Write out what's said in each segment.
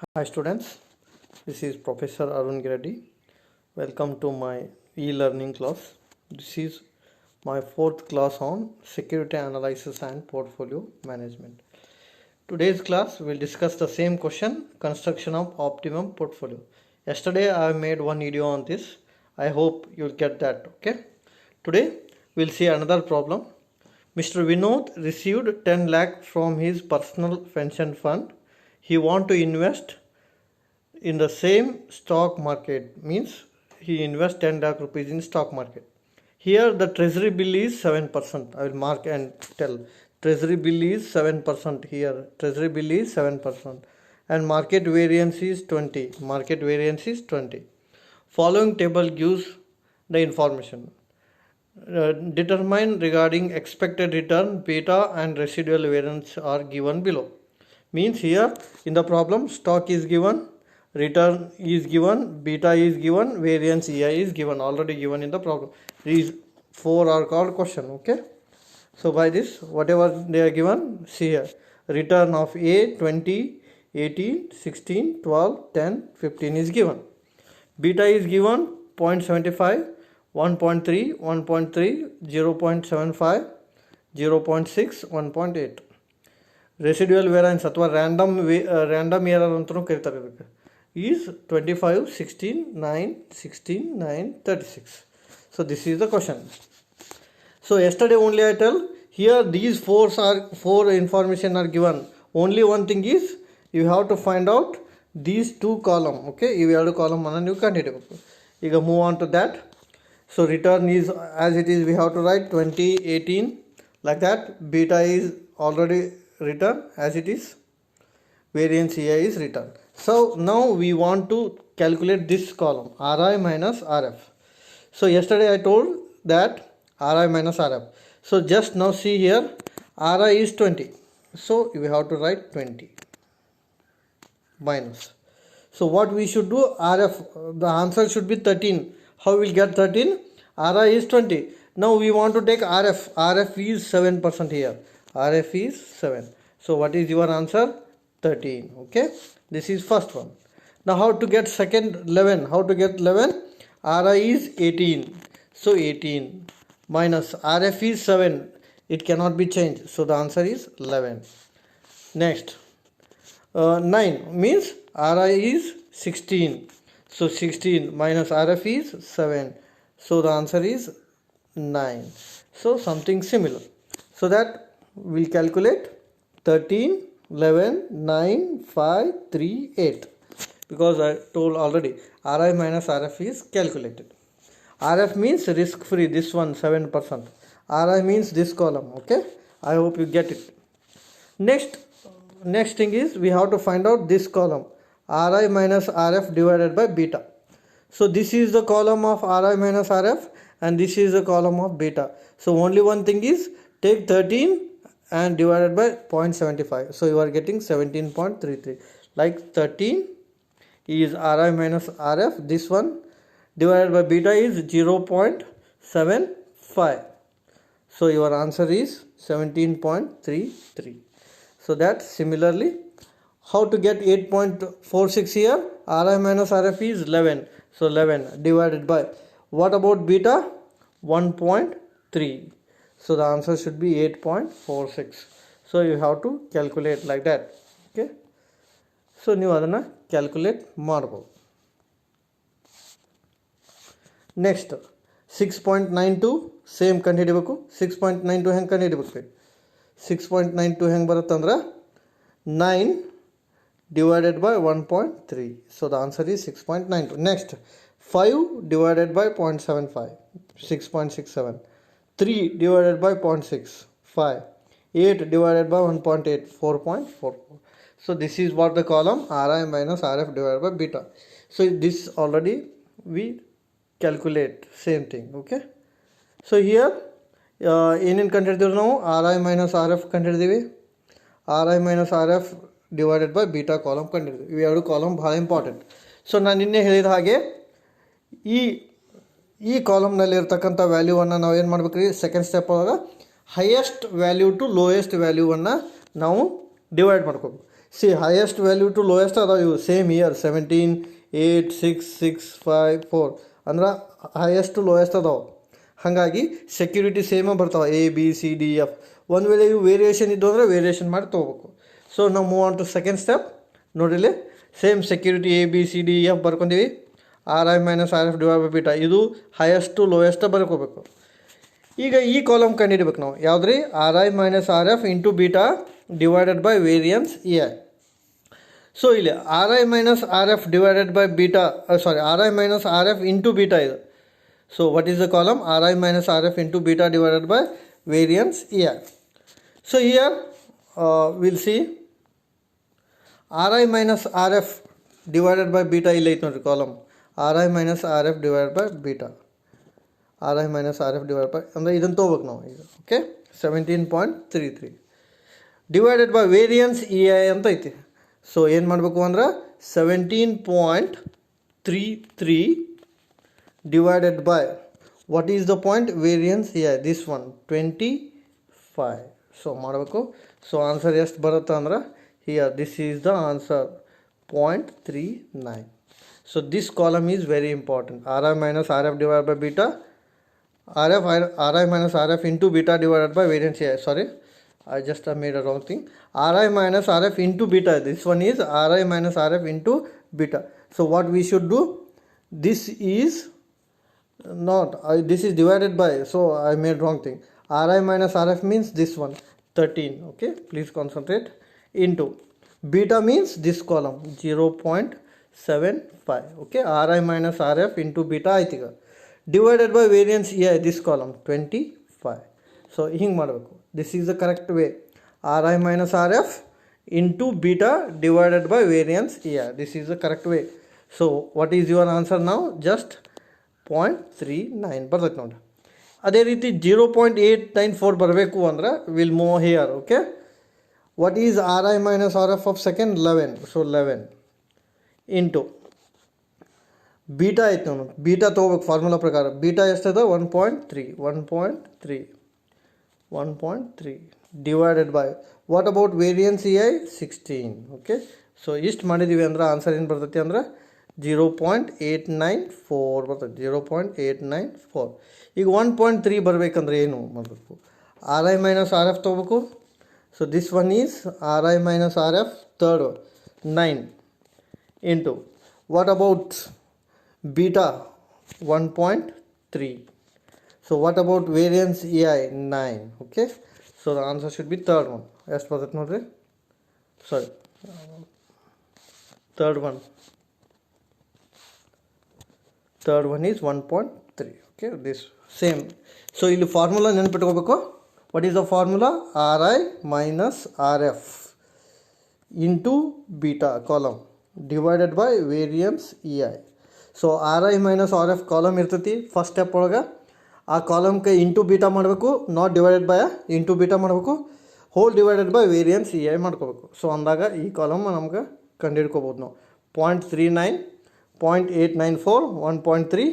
Hi students, this is Professor Arun Giredi. Welcome to my e-learning class. This is my fourth class on security analysis and portfolio management. Today's class will discuss the same question, construction of optimum portfolio. Yesterday I made one video on this. I hope you'll get that. Okay. Today we'll see another problem. Mr. Vinod received 10 lakh from his personal pension fund. He want to invest in the same stock market, means he invests 10 lakh rupees in stock market. Here the treasury bill is 7%. I will mark and tell treasury bill is 7%. Here treasury bill is 7% and market variance is 20. Market variance is 20. Following table gives the information. Determine regarding expected return, beta and residual variance are given below. Means here in the problem stock is given, return is given, beta is given, variance EI is given, already given in the problem. These four are called question. Okay, so by this whatever they are given, see here return of A 20, 18, 16, 12, 10, 15 is given. Beta is given 0.75, 1.3, 1.3, 0.75, 0.6, 1.8. Residual variance ಅಥವಾ random error ಅಂತಲೂ ಕರೀತಾರೆ ಇದಕ್ಕೆ is 25, 16, 9, 16, 9, 36. So this is the question. So yesterday only I tell here these four information are given. Only one thing is you have to find out these two column. Okay, ಇವು ಎರಡು column ಅನ್ನು ನೀವು ಕಂಡುಹಿಡಬೇಕು. ಈಗ move on to that. So return is as it is, we have to write 20, 18 like that. Beta is already written as it is, variance EI is written. So now we want to calculate this column RI minus RF. So yesterday I told that RI minus RF. So just now see here RI is 20, so we have to write 20 minus. So what we should do, RF, the answer should be 13. How we will get 13? RI is 20. Now we want to take RF. RF is 7% here. RF is 7. So what is your answer? 13. Okay, this is first one. Now how to get second 11? How to get 11? RI is 18. So 18 minus RF is 7. It cannot be changed. So the answer is 11. Next 9 means RI is 16. So 16 minus RF is 7. So the answer is 9. So something similar. So that we'll calculate 13, 11, 9, 5, 3, 8. Because I told already RI minus RF is calculated. RF means risk free, this one 7%. RI means this column. Okay, I hope you get it. Next thing is we have to find out this column RI minus RF divided by beta. So this is the column of RI minus RF and this is the column of beta. So only one thing is take 13 and divided by 0.75. So you are getting 17.33. Like 13 is RI minus RF. This one divided by beta is 0.75. So your answer is 17.33. So that similarly, how to get 8.46 here? RI minus RF is 11. So 11 divided by, what about beta? 1.3. So the answer should be 8.46. So you have to calculate like that. Okay. So ನೀವು ಅದನ್ನು calculate ಮಾಡ್ಬೋದು. Next 6.92 same ಕಂಡುಹಿಡಬೇಕು. 6.92 ಹೆಂಗೆ ಕಂಡುಹಿಡಬೇಕು? 6.92 ಹೆಂಗೆ ಬರುತ್ತಂದ್ರೆ 9 divided by 1.3. So the answer is 6.92. Next 5 divided by 0.75, 6.67. 3 divided by 0.6, 5. 8 divided by 1.8, 4.44. So this is what the column RI minus RF divided by beta. So this already we calculate same thing. Okay, so here ಏನೇನು ಕಂಡುಹಿಡಿದೀವಿ ನಾವು? RI minus RF ಕಂಡುಹಿಡಿದೀವಿ. RI minus RF divided by beta column ಕಂಡಿದ್ದೀವಿ. ಇವು ಎರಡು column ಭಾಳ important. So ನಾನು ನಿನ್ನೆ ಹೇಳಿದ ಹಾಗೆ ಈ ಕಾಲಮ್ನಲ್ಲಿರ್ತಕ್ಕಂಥ ವ್ಯಾಲ್ಯೂವನ್ನು ನಾವು ಏನು ಮಾಡ್ಬೇಕು ರೀ, ಸೆಕೆಂಡ್ ಸ್ಟೆಪ್ ಒಳಗೆ ಹೈಯೆಸ್ಟ್ ವ್ಯಾಲ್ಯೂ ಟು ಲೋಯೆಸ್ಟ್ ವ್ಯಾಲ್ಯೂವನ್ನು ನಾವು ಡಿವೈಡ್ ಮಾಡ್ಕೋಬೇಕು. See, highest value to lowest are you same here 17, 8, 6, 6, 5, 4 ಅಂದ್ರೆ highest to lowest ಅದಾವ. ಹಾಗಾಗಿ ಸೆಕ್ಯೂರಿಟಿ ಸೇಮ ಬರ್ತಾವೆ A B C D F. ಒಂದು ವೇಳೆ ಇವು ವೇರಿಯೇಷನ್ ಇದ್ದು ಅಂದರೆ ವೇರಿಯೇಷನ್ ಮಾಡಿ ತೊಗೋಬೇಕು. ಸೊ ನಾವು move on to second step. ನೋಡಿಲಿ same security A B C D F ಬರ್ಕೊಂತೀವಿ. R I minus R F divide by beta ಇದು ಹೈಯೆಸ್ಟ್ ಟು ಲೋಯೆಸ್ಟ್ ಬರ್ಕೋಬೇಕು. ಈಗ ಈ ಕಾಲಮ್ ಕಂಡುಹಿಡಬೇಕು ನಾವು ಯಾವುದ್ರಿ R I minus R F into beta divided by variance E I. So ಇಲ್ಲಿ R I minus R F divided by beta R I minus R F into beta ಇದು. So what is the column R I minus R F into beta divided by variance E I. So here will see R I minus R F divided by beta ಇಲ್ಲಿ ಐತೆ ನೋಡಿರಿ column R I minus R F divided by beta R I minus R F divide by ಅಂದರೆ ಇದನ್ನು ತೊಗೋಬೇಕು ನಾವು ಈಗ. Okay 17.33 divided by variance E I ಅಂತ ಐತಿ. ಸೊ ಏನು ಮಾಡಬೇಕು ಅಂದ್ರೆ 17.33 divided by what is the point variance here this one 25. so ಮಾಡಬೇಕು. ಸೊ ಆನ್ಸರ್ ಎಷ್ಟು ಬರುತ್ತೆ ಅಂದ್ರೆ here this is the answer 0.39. so this column is very important. Ri minus Rf divided by beta Ri minus Rf into beta divided by variance here. Sorry, I just made a wrong thing. Ri minus Rf into beta, this one is Ri minus Rf into beta. So what we should do, this is not this is divided by, so I made wrong thing. Ri minus Rf means this one 13. okay, please concentrate. Into beta means this column 0.75. okay, Ri minus Rf into beta aitiga divided by variance ei this column 25. so hing ಮಾಡಬೇಕು. this is the correct way. Ri minus Rf into beta divided by variance ei, this is the correct way. so what is your answer now? just 0.39 ಬರ್ತೈತೆ ನೋಡಿ. ಅದೇ ರೀತಿ 0.894 ಬರಬೇಕು ಅಂದ್ರೆ will move here. Okay, what is Ri minus Rf of second? 11. so 11 into beta ಐತೆ ನಾವು beta ತೊಗೋಬೇಕು formula ಪ್ರಕಾರ. ಬೀಟಾ ಎಷ್ಟದ 1.3 divided by what about variance E I 16. Okay, so ಇಷ್ಟು ಮಾಡಿದ್ದೀವಿ ಅಂದ್ರೆ ಆನ್ಸರ್ ಏನು ಬರ್ತೈತಿ ಅಂದ್ರೆ 0.894 ಬರ್ತೈತಿ. 0.894. ಈಗ 1.3 ಬರಬೇಕಂದ್ರೆ ಏನು ಮಾಡಬೇಕು? R I minus R F ತೊಗೋಬೇಕು. So this one is R I minus R F third 9 into what about beta 1.3. so what about variance ei 9. okay, so the answer should be third one. ಎಷ್ಟು ಬರ್ತೈತೆ ನೋಡ್ರಿ, ಸಾರಿ third one is 1.3. okay, this same. so ಇಲ್ಲಿ formula ನೆನಪಿಟ್ಕೋಬೇಕು. what is the formula? Ri minus Rf into beta column divided by variance ei. So R I minus R F column ಇರ್ತೈತಿ first step ಒಳಗೆ. ಆ ಕಾಲಮ್ಗೆ into beta ಮಾಡಬೇಕು, not divided by into beta ಮಾಡಬೇಕು, whole divided by variance E I ಮಾಡ್ಕೋಬೇಕು. So ಅಂದಾಗ ಈ column ನಮ್ಗೆ ಕಂಡುಹಿಡ್ಕೋಬೋದು ನಾವು. 0.39, 0.894, 1.3,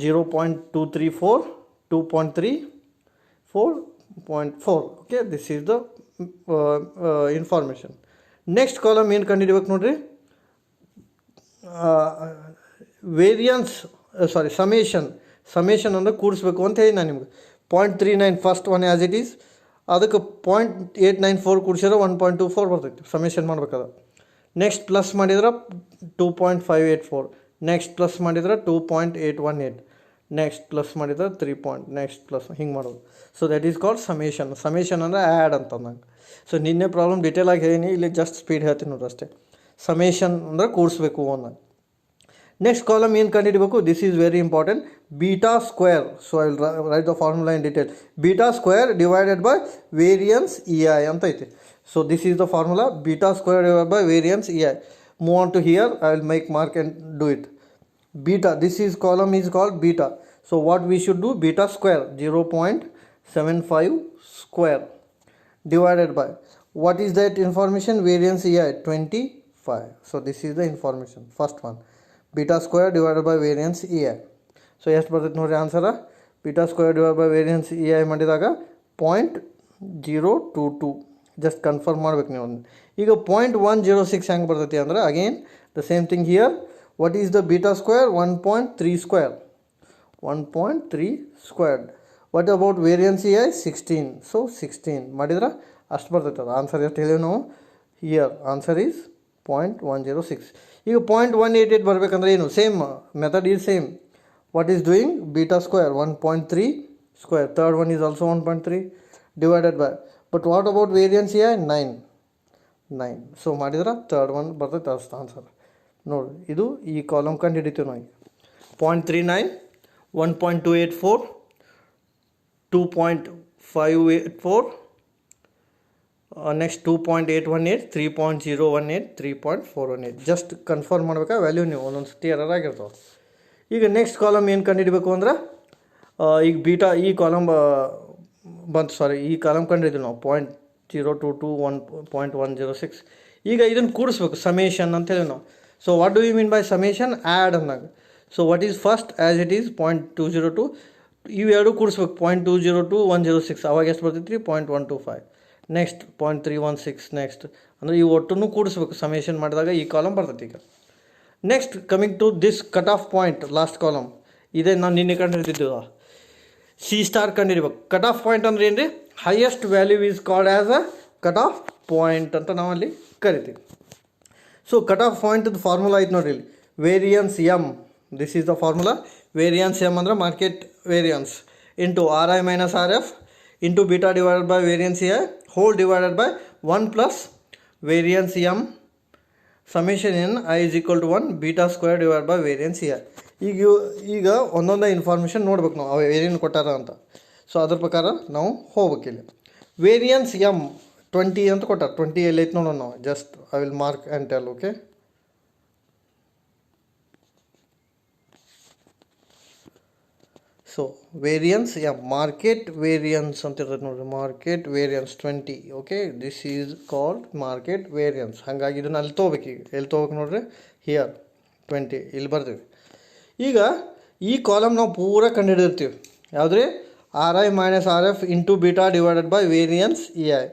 0.234, 2.3, 4.4. Okay, this is the information. Next column ಏನು ಕಂಡುಹಿಡ್ಬೇಕು ನೋಡ್ರಿ, ವೇರಿಯನ್ಸ್ ಸಮೇಷನ್ ಅಂದರೆ ಕೂಡಿಸ್ಬೇಕು ಅಂತ ಹೇಳಿ ನಾನು ನಿಮ್ಗೆ. 0.39 first one as it is, ಅದಕ್ಕೆ 0.894 ಕೂಡಿಸಿದ್ರೆ 1.24 ಬರ್ತೈತಿ. ಸಮೇಷನ್ ಮಾಡ್ಬೇಕಾದ್ರೆ ನೆಕ್ಸ್ಟ್ ಪ್ಲಸ್ ಮಾಡಿದ್ರೆ 2.584, ನೆಕ್ಸ್ಟ್ ಪ್ಲಸ್ ಮಾಡಿದ್ರೆ 2.818, ನೆಕ್ಸ್ಟ್ ಪ್ಲಸ್ ಮಾಡಿದ್ರೆ 3 ನೆಕ್ಸ್ಟ್ ಪ್ಲಸ್ ಹಿಂಗೆ ಮಾಡೋದು. So that is called summation. Summation ಅಂದರೆ ಆ್ಯಡ್ ಅಂತ ನಂಗೆ. ಸೊ ನಿನ್ನೆ ಪ್ರಾಬ್ಲಮ್ ಡಿಟೇಲಾಗಿ ಹೇಳೀನಿ, ಇಲ್ಲಿ ಜಸ್ಟ್ ಸ್ಪೀಡ್ ಹೇಳ್ತೀನಿ ನೋಡಿ ಅಷ್ಟೇ. ಸಮೇಷನ್ ಅಂದರೆ ಕೂಡಿಸ್ಬೇಕು ಅನ್ನೋ. ನೆಕ್ಸ್ಟ್ ಕಾಲಮ್ ಏನು ಕಂಡುಹಿಡಬೇಕು? This is very important. Beta square. So I will write the formula in detail. Beta square divided by variance E I ಅಂತ ಐತಿ. So this is the formula, beta square divide by variance E I. Move on to here, I will make mark and do it. Beta, this is column is called beta. So what we should do? Beta square 0.75 square divided by what is that information? Variance ei 25. so this is the information, first one. Beta square divided by variance ei. so ಎಷ್ಟು ಬರ್ತೈತೆ ನೋಡ್ರಿ ಆನ್ಸರ. Beta square divide by variance ei ಮಾಡಿದಾಗ 0.022 just confirm ಮಾಡ್ಬೇಕು ನೀವು. ಈಗ 0.106 ಹೆಂಗೆ ಬರ್ತೈತಿ ಅಂದ್ರೆ again the same thing here. What is the beta square? 1.3 square, 1.3 squared. What about variance E I? 16. So 16 ಮಾಡಿದ್ರೆ ಅಷ್ಟು ಬರ್ತೈತೆ. ಅದು ಆನ್ಸರ್ ಎಷ್ಟು ಹೇಳೀವಿ ನಾವು ಹಿಯರ್? Answer is 0.106. ಈಗ 0.188 ಬರಬೇಕಂದ್ರೆ ಏನು? Same method is same. What is doing? Beta square 1.3 square. Third one is also 1.3 divided by. But what about variance here? 9. So ಮಾಡಿದ್ರೆ ಥರ್ಡ್ ಒನ್ ಬರ್ತೈತೆ ಅಷ್ಟು ಆನ್ಸರ್. ನೋಡಿ ಇದು ಈ ಕಾಲಮ್ ಕಂಡು ಹಿಡಿತೀವಿ ನಾವು. 0.39, 1.284, 2.584, ನೆಕ್ಸ್ಟ್ 2.818, 3.018, 3.418. ಜಸ್ಟ್ ಕನ್ಫರ್ಮ್ ಮಾಡ್ಬೇಕಾ ವ್ಯಾಲ್ಯೂ ನೀವು, ಒಂದೊಂದು ಸತಿ ಎರರ್ ಆಗಿರ್ತಾವೆ. ಈಗ ನೆಕ್ಸ್ಟ್ ಕಾಲಮ್ ಏನು ಕಂಡು ಹಿಡಿಬೇಕು ಅಂದ್ರೆ ಈಗ ಬೀಟಾ ಈ ಕಾಲಮ್ ಬಂತು, ಸಾರಿ ಈ ಕಾಲಮ್ ಕಂಡಿದ್ದೀವಿ ನಾವು 0.022 1.106. ಈಗ ಇದನ್ನು ಕೂಡಿಸ್ಬೇಕು, ಸಮೇಷನ್ ಅಂತೇಳಿ ನಾವು. So what do you mean by summation? Add ಅಂದಾಗ. So what is first as it is 0.202, ಇವೆರಡು ಕೂಡಿಸ್ಬೇಕು. 0.202 106 ಅವಾಗ ಎಷ್ಟು ಬರ್ತೈತಿ? 0.125. ನೆಕ್ಸ್ಟ್ 0.316. ನೆಕ್ಸ್ಟ್ ಅಂದರೆ ಈ ಒಟ್ಟನ್ನು ಕೂಡಿಸ್ಬೇಕು ಸಮೇಷನ್ ಮಾಡಿದಾಗ ಈ ಕಾಲಮ್ ಬರ್ತೈತಿ. ಈಗ next coming to this cut off point, last column ಇದೇ ನಾನು ನಿನ್ನೆ ಕಂಡಿರ್ತಿದ್ದೀವ. ಸಿ ಸ್ಟಾರ್ ಕಂಡಿರ್ಬೇಕು. ಕಟ್ ಆಫ್ ಪಾಯಿಂಟ್ ಅಂದ್ರೆ ಏನು ರೀ? Highest value is called as a cut off point ಅಂತ ನಾವಲ್ಲಿ ಕರಿತೀವಿ. ಸೊ ಕಟ್ ಆಫ್ ಪಾಯಿಂಟ್ದು ಫಾರ್ಮುಲಾ ಐತೆ ನೋಡ್ರಿ ಇಲ್ಲಿ, variance M. This is the formula. Variance M ಅಂದ್ರೆ market variance into R I minus R F into beta divided by variance A hole divided by 1 plus variance M summation N I is equal to 1 beta square divide by variance A. ಈಗ ಒಂದೊಂದೇ information ನೋಡ್ಬೇಕು ನಾವು, ಅವು ಏನೇನು ಕೊಟ್ಟಾರ ಅಂತ. So ಅದ್ರ ಪ್ರಕಾರ ನಾವು ಹೋಗ್ಬೇಕಿಲ್ಲ. ವೇರಿಯನ್ಸ್ ಎಮ್ 20 ಅಂತ ಕೊಟ್ಟಾರ. 20 ಎಲ್ಲೈತೆ ನೋಡೋಣ ನಾವು. Just I will mark and tell. Okay, so variance M market variance ಅಂತ ಇರ್ತೈತೆ ನೋಡಿರಿ. Market variance 20. Okay, this is called market variance. ಹಾಗಾಗಿ ಇದನ್ನು ಅಲ್ಲಿ ತೊಗೋಬೇಕು. ಈಗ ಎಲ್ಲಿ ತೊಗೋಬೇಕು ನೋಡ್ರಿ? ಹಿಯರ್ 20 ಇಲ್ಲಿ ಬರ್ತೀವಿ. ಈಗ ಈ ಕಾಲಮ್ ನಾವು ಪೂರ ಕಂಡುಹಿಡಿದಿರ್ತೀವಿ. ಯಾವುದ್ರಿ? R I minus R F into beta divided by variance E I.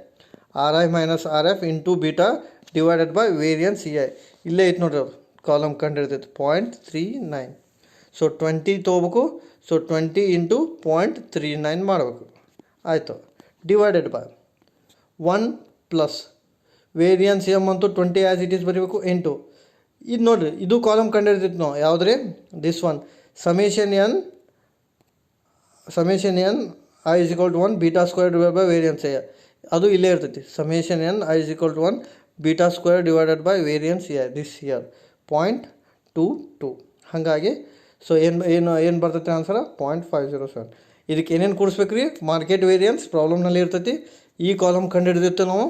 R I minus R F into beta divided by variance E I. ಇಲ್ಲೇ ಐತೆ ನೋಡ್ರಿ, ಅದು ಕಾಲಮ್ ಕಂಡುಹಿಡಿತೈತೆ 0.39. ಸೊ 20 ತೊಗೋಬೇಕು. ಸೊ 20 ಇಂಟು 0.39 ಮಾಡಬೇಕು. ಆಯಿತು. Divided by 1 plus variance M ಅಂತೂ 20 as it is ಬರೀಬೇಕು into ಇದು ನೋಡಿರಿ, ಇದು ಕಾಲಮ್ ಕಂಡುಹಿಡಿತೈತೆ ನಾವು. ಯಾವುದ್ರಿ? This one summation N I is equal to 1 beta square divide by variance A. ಅದು ಇಲ್ಲೇ ಇರ್ತೈತಿ. Summation N I is equal to 1 beta square divided by variance A. This here 0.22. ಹಾಗಾಗಿ ಸೊ ಏನು ಬರ್ತೈತೆ ಆನ್ಸರ? 0.507. ಇದಕ್ಕೆ ಏನೇನು ಕೂಡಿಸ್ಬೇಕು ರೀ? ಮಾರ್ಕೆಟ್ ವೇರಿಯನ್ಸ್ ಪ್ರಾಬ್ಲಮ್ನಲ್ಲಿ ಇರ್ತೈತಿ. ಈ ಕಾಲಮ್ ಕಂಡುಹಿಡಿದಿತ್ತು ನಾವು.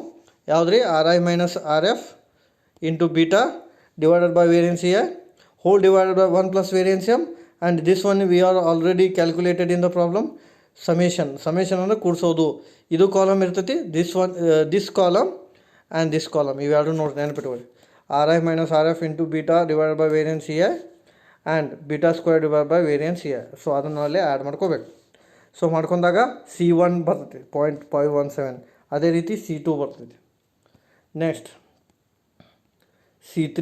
ಯಾವುದ್ರಿ? R I minus R F into beta divided by variance here whole divided by 1 plus variance m, and this one we are already calculated in the problem. summation ಅಂದ್ರೆ ಕೂಡಿಸೋದು. ಇದು column ಇರ್ತೈತಿ. this column and this column ಇವೆರಡು ನೋಡಿ ನೆನಪಿಟ್ಕೊಳ್ಳಿ. R I minus R F into beta divided by variance E I and beta square divide by variance E I. So ಅದನ್ನು ಅಲ್ಲೇ add ಮಾಡ್ಕೋಬೇಕು. So ಮಾಡ್ಕೊಂಡಾಗ C1 ಬರ್ತೈತಿ 0.517. ಅದೇ ರೀತಿ C2 ಬರ್ತೈತಿ. Next C3,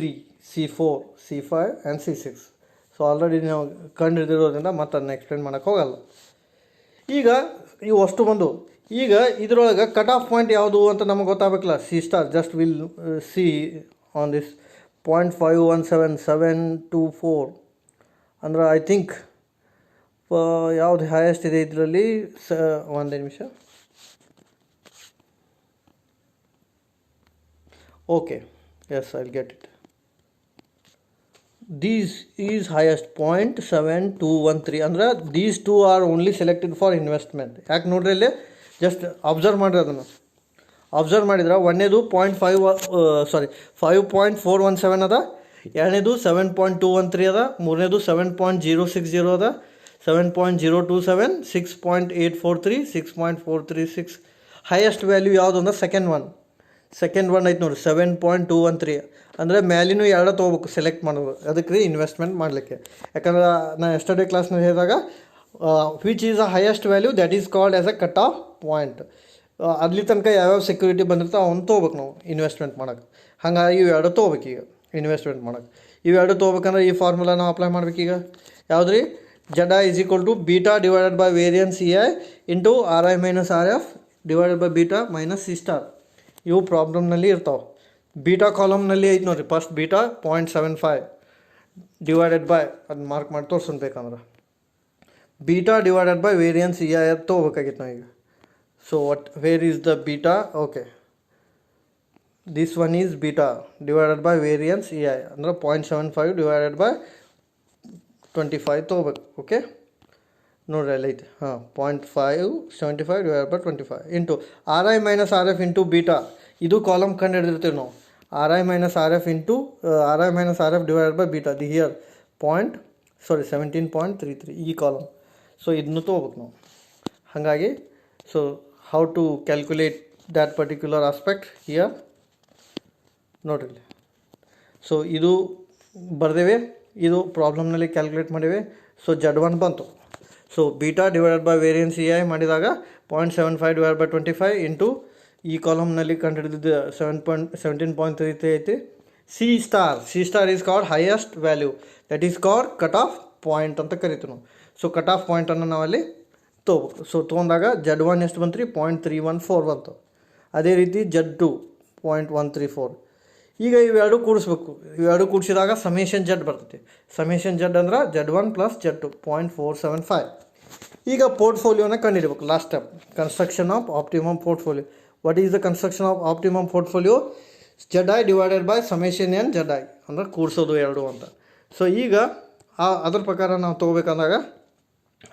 C4, C5 and C6. So already ನಾವು ಕಂಡು ಹಿಡಿದಿರೋದ್ರಿಂದ ಮತ್ತೆ ಅದನ್ನ ಎಕ್ಸ್ಪ್ಲೇನ್ ಮಾಡೋಕ್ಕೆ ಹೋಗಲ್ಲ. ಈಗ ಇವು ಅಷ್ಟು ಬಂದು. ಈಗ ಇದರೊಳಗೆ ಕಟ್ ಆಫ್ ಪಾಯಿಂಟ್ ಯಾವುದು ಅಂತ ನಮಗೆ ಗೊತ್ತಾಗಬೇಕಲ್ಲ. C star just will see on this 0.517724 ಅಂದ್ರೆ ಐ ಥಿಂಕ್ ಯಾವುದು ಹೈಯೆಸ್ಟ್ ಇದೆ ಇದರಲ್ಲಿ. ಒಂದು ನಿಮಿಷ. Okay, yes, I'll get it. These is highest 0.7213 ಅಂದ್ರೆ these two are only selected for investment. ಯಾಕೆ ನೋಡ್ರಿ ಇಲ್ಲಿ ಜಸ್ಟ್ ಅಬ್ಸರ್ವ್ ಮಾಡಿರಿ. ಅದನ್ನು ಅಬ್ಸರ್ವ್ ಮಾಡಿದ್ರೆ ಒಂದನೇದು 5.417 ಅದ, ಎರಡನೇದು 7.213 ಅದ, ಮೂರನೇದು 7.060 ಅದ, 7.027, 6.843, 6.436. ಹೈಯೆಸ್ಟ್ ವ್ಯಾಲ್ಯೂ ಯಾವುದು ಅಂದ್ರೆ ಸೆಕೆಂಡ್ ಒನ್ ಐತೆ ನೋಡಿ 7.213. ಅಂದರೆ ಮ್ಯಾಲಿನೂ ಎರಡು ತೊಗೋಬೇಕು ಸೆಲೆಕ್ಟ್ ಮಾಡೋದು. ಅದಕ್ಕೆ ರೀ ಇನ್ವೆಸ್ಟ್ಮೆಂಟ್ ಮಾಡಲಿಕ್ಕೆ. ಯಾಕಂದ್ರೆ ನಾನು ಎಸ್ಟರ್ಡೇ ಕ್ಲಾಸ್ನಲ್ಲಿ ಹೇಳಿದಾಗ which is a highest value that is called as a cut off point. ಅಲ್ಲಿ ತನಕ ಯಾವ್ಯಾವ ಸೆಕ್ಯೂರಿಟಿ ಬಂದಿರ್ತಾವೆ ಅವನ್ನ ತೊಗೋಬೇಕು ನಾವು ಇನ್ವೆಸ್ಟ್ಮೆಂಟ್ ಮಾಡೋಕೆ. ಹಾಗಾಗಿ ಇವೆರಡು ತೊಗೋಬೇಕು ಈಗ ಇನ್ವೆಸ್ಟ್ಮೆಂಟ್ ಮಾಡೋಕೆ. ಇವೆರಡು ತೊಗೋಬೇಕಂದ್ರೆ ಈ ಫಾರ್ಮುಲಾ ನಾವು ಅಪ್ಲೈ ಮಾಡ್ಬೇಕೀಗ. ಯಾವ್ದು ರೀ? Z I is equal to beta divided by variance E I into R I minus R F divided by beta minus C star. ಇವು ಪ್ರಾಬ್ಲಮ್ನಲ್ಲಿ ಇರ್ತಾವೆ. ಬೀಟಾ ಕಾಲಮ್ನಲ್ಲಿ ಐತೆ ನೋಡಿರಿ, ಫಸ್ಟ್ ಬೀಟಾ 0.75 ಡಿವೈಡೆಡ್ ಬೈ ಅದು ಮಾರ್ಕ್ ಮಾಡಿ ತೋರಿಸ್ಬೇಕಂದ್ರೆ beta divided by variance E I ಅದು ತೊಗೋಬೇಕಾಗಿತ್ತು ನಾವು ಈಗ. So where is the beta? Okay, this one is beta divided by variance E I ಅಂದ್ರೆ 0.75 ಡಿವೈಡೆಡ್ ಬೈ 25 ತೊಗೋಬೇಕು. ಓಕೆ, ನೋಡ್ರಿ ಅಲ್ಲಿ ಐತೆ. ಹಾಂ, 0.575 divided by 25 into R I minus R F into beta. ಇದು ಕಾಲಮ್ ಕಂಡು ಹಿಡಿದಿರ್ತೀವಿ ನಾವು. R I minus R F into R I minus R F divided by beta the here 17.33 ಈ ಕಾಲಮ್. ಸೊ ಇದನ್ನು ತೊಗೋಬೇಕು ನಾವು. ಹಾಗಾಗಿ so how to calculate that particular aspect here ನೋಡ್ರಿ. ಸೊ ಇದು ಬರ್ದೇವೆ, ಇದು ಪ್ರಾಬ್ಲಮ್ನಲ್ಲಿ ಕ್ಯಾಲ್ಕುಲೇಟ್ ಮಾಡಿವೆ. ಸೊ ಜಡ್ ಒನ್ ಬಂತು. So beta divided by variance E I ಮಾಡಿದಾಗ 0.75 ಡಿವೈಡ್ ಬೈ 25 ಇಂಟು ಈ ಕಾಲಮ್ನಲ್ಲಿ ಕಂಡುಹಿಡಿದಿದ್ದು 17.33 ಐತಿ. C star is called highest value, that is called cut off point ಅಂತ ಕರಿತೀವಿ ನಾವು. ಸೊ ಕಟ್ ಆಫ್ ಪಾಯಿಂಟನ್ನು ನಾವಲ್ಲಿ ತೊಗೋಬೇಕು. ಸೊ ತೊಗೊಂಡಾಗ ಜಡ್ ಒನ್ ಎಷ್ಟು ಬಂತು ರೀ? 0.314 ಬಂತು. ಅದೇ ರೀತಿ ಜಡ್ ಟು 0.134. ಈಗ ಇವೆರಡು ಕೂಡಿಸ್ಬೇಕು. ಇವೆರಡು ಕೂಡಿಸಿದಾಗ ಸಮೇಷನ್ ಜಡ್ ಬರ್ತೈತಿ. ಸಮೇಷನ್ ಜಡ್ ಅಂದ್ರೆ Z one plus Z two 0.475. ಈಗ ಪೋರ್ಟ್ಫೋಲಿಯೋನ ಕಂಡುಹಿಡಬೇಕು. Last step, construction of optimum portfolio. What is the construction of optimum portfolio? Z I divided by summation N Z I ಅಂದ್ರೆ ಕೂಡಿಸೋದು ಎರಡು ಅಂತ. ಸೊ ಈಗ ಅದ್ರ ಪ್ರಕಾರ ನಾವು ತೊಗೋಬೇಕಂದಾಗ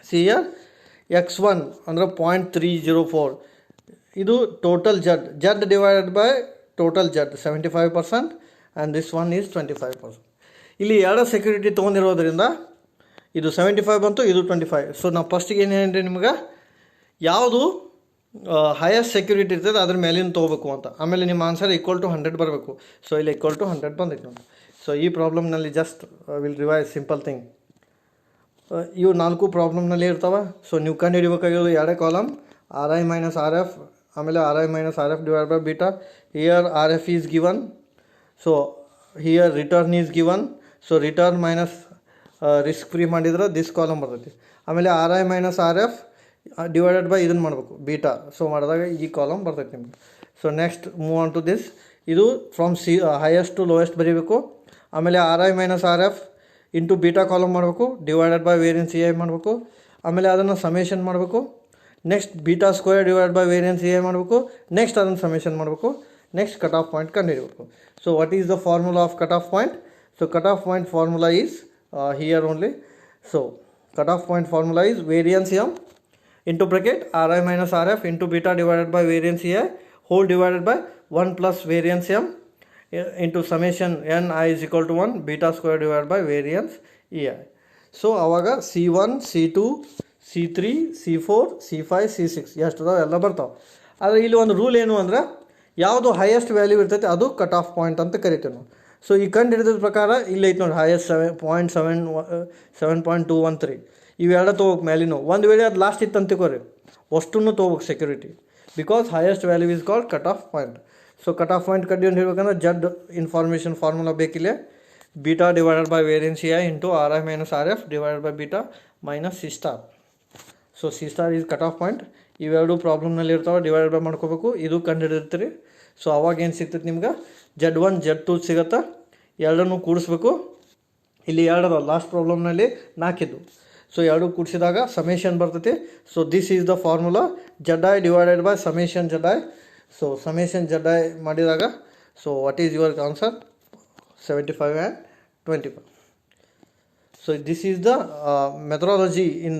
ಸಿಯ x1 ಅಂದರೆ 0.304 ಇದು total Z divided by total Z 75% and this one is 25%. ಇಲ್ಲಿ ಎರಡು ಸೆಕ್ಯೂರಿಟಿ ತೊಗೊಂಡಿರೋದ್ರಿಂದ ಇದು 75 ಬಂತು, ಇದು 25. ಸೊ ನಾವು ಫಸ್ಟಿಗೆ ಏನು ಹೇಳಿರಿ ನಿಮ್ಗೆ, ಯಾವುದು ಹೈಯೆಸ್ಟ್ ಸೆಕ್ಯೂರಿಟಿ ಇರ್ತದೆ ಅದ್ರ ಮೇಲಿನ ತೊಗೋಬೇಕು ಅಂತ. ಆಮೇಲೆ ನಿಮ್ಮ ಆನ್ಸರ್ ಈಕ್ವಲ್ ಟು 100 ಬರಬೇಕು. ಸೊ ಇಲ್ಲಿ ಈಕ್ವಲ್ ಟು 100 ಬಂದೈತೆ ನೋಡಿ. ಸೊ ಈ ಪ್ರಾಬ್ಲಮ್ನಲ್ಲಿ just will revise simple thing. ಇವು 4 ಪ್ರಾಬ್ಲಮ್ನಲ್ಲಿ ಇರ್ತಾವೆ. ಸೊ ನೀವು ಕಂಡು ಹಿಡಿಬೇಕಾಗಿರೋದು ಎರಡೇ column, R I minus R F, ಆಮೇಲೆ R I minus R F divide by beta. Here R F is given, so here return is given. So return minus risk free ಮಾಡಿದ್ರೆ this column ಬರ್ತೈತಿ. ಆಮೇಲೆ R I minus R F divided by ಇದನ್ನು ಮಾಡಬೇಕು beta. So ಮಾಡಿದಾಗ ಈ column ಬರ್ತೈತಿ ನಿಮಗೆ. So next move on to this. ಇದು ಫ್ರಮ್ ಹೈಯೆಸ್ಟ್ ಟು ಲೋಯೆಸ್ಟ್ ಬರೀಬೇಕು. ಆಮೇಲೆ R I minus R F into beta column ಮಾಡಬೇಕು, divided by variance E I ಮಾಡಬೇಕು. ಆಮೇಲೆ ಅದನ್ನು ಸಮೇಷನ್ ಮಾಡಬೇಕು. Next beta square divide by variance E I ಮಾಡಬೇಕು. Next ಅದನ್ನು ಸಮೇಷನ್ ಮಾಡಬೇಕು. ನೆಕ್ಸ್ಟ್ ಕಟ್ ಆಫ್ ಪಾಯಿಂಟ್ ಕಂಡುಹಿಡಬೇಕು. So what is the formula of cut off point? So cut off point formula is here only. So cut off point formula is variance M into bracket ri minus rf into beta divided by variance ei whole divided by 1 plus variance m into summation n I is equal to 1 beta square divided by variance ei. So ಆವಾಗ C1 C2 C3 C4 C5 C6 ಎಷ್ಟು ಅದಾವೆ ಎಲ್ಲ ಬರ್ತಾವೆ. ಆದರೆ ಇಲ್ಲಿ ಒಂದು rule ಏನು ಅಂದ್ರೆ ಯಾವುದು ಹೈಯೆಸ್ಟ್ ವ್ಯಾಲ್ಯೂ ಇರ್ತೈತೆ ಅದು ಕಟ್ ಆಫ್ ಪಾಯಿಂಟ್ ಅಂತ ಕರಿತೀವಿ ನಾವು. ಸೊ ಈ ಕಂಡು ಹಿಡಿದ ಪ್ರಕಾರ ಇಲ್ಲಿ ಐತೆ ನೋಡಿ, ಹೈಯೆಸ್ಟ್ 7.213 ಇವೆರಡು ತೊಗೋಬೇಕು ಮೇಲಿನೂ. ಒಂದು ವೇಳೆ ಅದು ಲಾಸ್ಟ್ ಇತ್ತು ಅಂತ ತಿಳ್ಕೊರಿ, ಅಷ್ಟನ್ನು ತೊಗೋಬೇಕು security, because highest value is called cut off point. So cut off point ಕಂಡು ಹಿಡ್ಬೇಕಂದ್ರೆ ಜಡ್ ಇನ್ಫಾರ್ಮೇಷನ್ ಫಾರ್ಮುಲಾ ಬೇಕಿಲ್ಲ, beta divided by variance E I into R I minus R F divided by beta minus C star. So C star is cut off point. ಇವೆರಡು ಪ್ರಾಬ್ಲಮ್ನಲ್ಲಿ ಇರ್ತಾವೆ, divide by ಮಾಡ್ಕೋಬೇಕು. ಇದು ಕಂಡು ಹಿಡಿದಿರ್ತೀರಿ. So ಅವಾಗ ಏನು ಸಿಗ್ತೈತೆ ನಿಮ್ಗೆ, ಜಡ್ ಒನ್ ಜಡ್ ಟು ಸಿಗುತ್ತೆ. ಎರಡನ್ನೂ ಕೂಡಿಸ್ಬೇಕು. ಇಲ್ಲಿ ಎರಡು ಲಾಸ್ಟ್ ಪ್ರಾಬ್ಲಮ್ನಲ್ಲಿ 4 ಇದ್ದು. ಸೊ ಎರಡು ಕೂಡಿಸಿದಾಗ ಸಮೇಷನ್ ಬರ್ತೈತಿ. So this is the formula, Z I divided by summation Z I. So summation Z I ಮಾಡಿದಾಗ so what is your answer? 75 and 25. So this is the methodology in